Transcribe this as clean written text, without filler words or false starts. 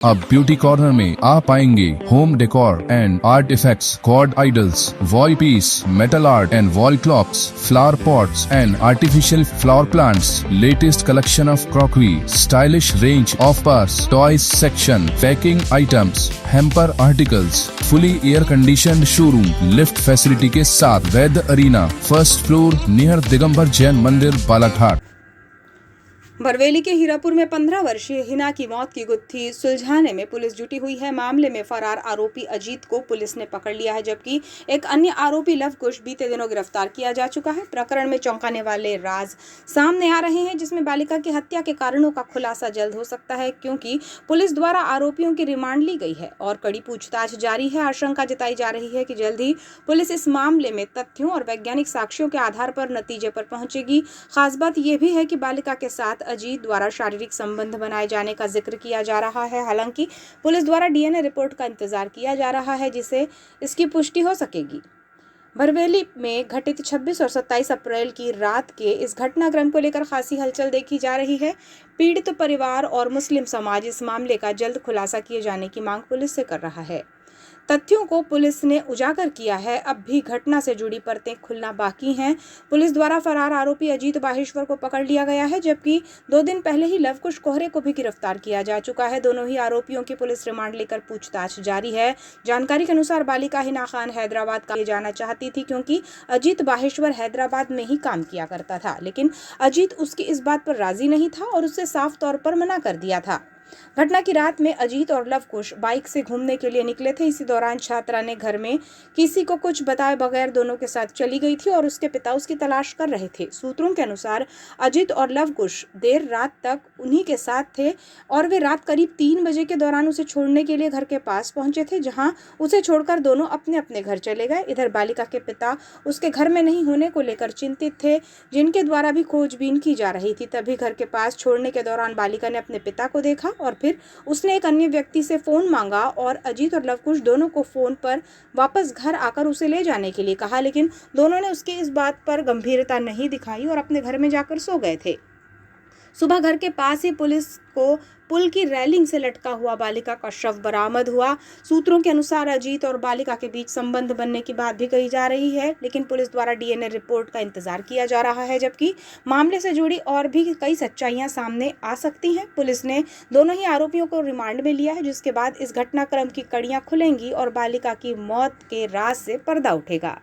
अब beauty corner में आप पाएंगे home decor and art effects, god idols, wall piece, metal art and wall clocks, flower pots and artificial flower plants, latest collection of crockery, stylish range of purse, toys section, packing items, hamper articles, fully air conditioned showroom, lift facility के साथ Vaid arena, first floor near Digambar Jain Mandir, Balaghat. बरवेली के हीरापुर में 15 वर्षीय हिना की मौत की गुत्थी सुलझाने में पुलिस जुटी हुई है। मामले में फरार आरोपी अजीत को पुलिस ने पकड़ लिया है, जबकि एक अन्य आरोपी लव कुश बीते दिनों गिरफ्तार किया जा चुका है। प्रकरण में चौंकाने वाले राज सामने आ रहे हैं, जिसमें बालिका की हत्या के कारणों का खुलासा जल्द हो सकता है, क्योंकि पुलिस द्वारा आरोपियों की रिमांड ली गई है और कड़ी पूछताछ जारी है। आशंका जताई जा रही है कि जल्द ही पुलिस इस मामले में तथ्यों और वैज्ञानिक साक्ष्यों के आधार पर नतीजे पर पहुंचेगी। खास बात यह भी है कि बालिका के साथ अजीत द्वारा शारीरिक संबंध बनाए जाने का जिक्र किया जा रहा है। हालांकि पुलिस द्वारा डीएनए रिपोर्ट का इंतजार किया जा रहा है, जिससे इसकी पुष्टि हो सकेगी। बरवेली में घटित 26 और 27 अप्रैल की रात के इस घटनाक्रम को लेकर खासी हलचल देखी जा रही है। पीड़ित परिवार और मुस्लिम समाज इस मामले का जल्द खुलासा किए जाने की मांग पुलिस से कर रहा है। तथ्यों को पुलिस ने उजागर किया है, अब भी घटना से जुड़ी परतें खुलना बाकी हैं। पुलिस द्वारा फरार आरोपी अजीत बाहेश्वर को पकड़ लिया गया है, जबकि 2 दिन पहले ही लवकुश कोहरे को भी गिरफ्तार किया जा चुका है। दोनों ही आरोपियों की पुलिस रिमांड लेकर पूछताछ जारी है। जानकारी के अनुसार बालिका हिना खान हैदराबाद का जाना चाहती थी, क्योंकि अजीत बाहेश्वर हैदराबाद में ही काम किया करता था, लेकिन अजीत उसकी इस बात पर राजी नहीं था और उससे साफ तौर पर मना कर दिया था। घटना की रात में अजीत और लवकुश बाइक से घूमने के लिए निकले थे। इसी दौरान छात्रा ने घर में किसी को कुछ बताए बगैर दोनों के साथ चली गई थी और उसके पिता उसकी तलाश कर रहे थे। सूत्रों के अनुसार अजीत और लवकुश देर रात तक उन्हीं के साथ थे और वे रात करीब 3 बजे के दौरान उसे छोड़ने के लिए घर के पास पहुंचे थे, जहां उसे छोड़कर दोनों अपने अपने घर चले गए। इधर बालिका के पिता उसके घर में नहीं होने को लेकर चिंतित थे, जिनके द्वारा भी खोजबीन की जा रही थी। तभी घर के पास छोड़ने के दौरान बालिका ने अपने पिता को देखा और फिर उसने एक अन्य व्यक्ति से फोन मांगा और अजीत और लवकुश दोनों को फोन पर वापस घर आकर उसे ले जाने के लिए कहा, लेकिन दोनों ने उसकी इस बात पर गंभीरता नहीं दिखाई और अपने घर में जाकर सो गए थे। सुबह घर के पास ही पुलिस को पुल की रेलिंग से लटका हुआ बालिका का शव बरामद हुआ। सूत्रों के अनुसार अजीत और बालिका के बीच संबंध बनने की बात भी कही जा रही है, लेकिन पुलिस द्वारा डीएनए रिपोर्ट का इंतजार किया जा रहा है, जबकि मामले से जुड़ी और भी कई सच्चाइयां सामने आ सकती हैं। पुलिस ने दोनों ही आरोपियों को रिमांड में लिया है, जिसके बाद इस घटनाक्रम की कड़ियां खुलेंगी और बालिका की मौत के राज से पर्दा उठेगा।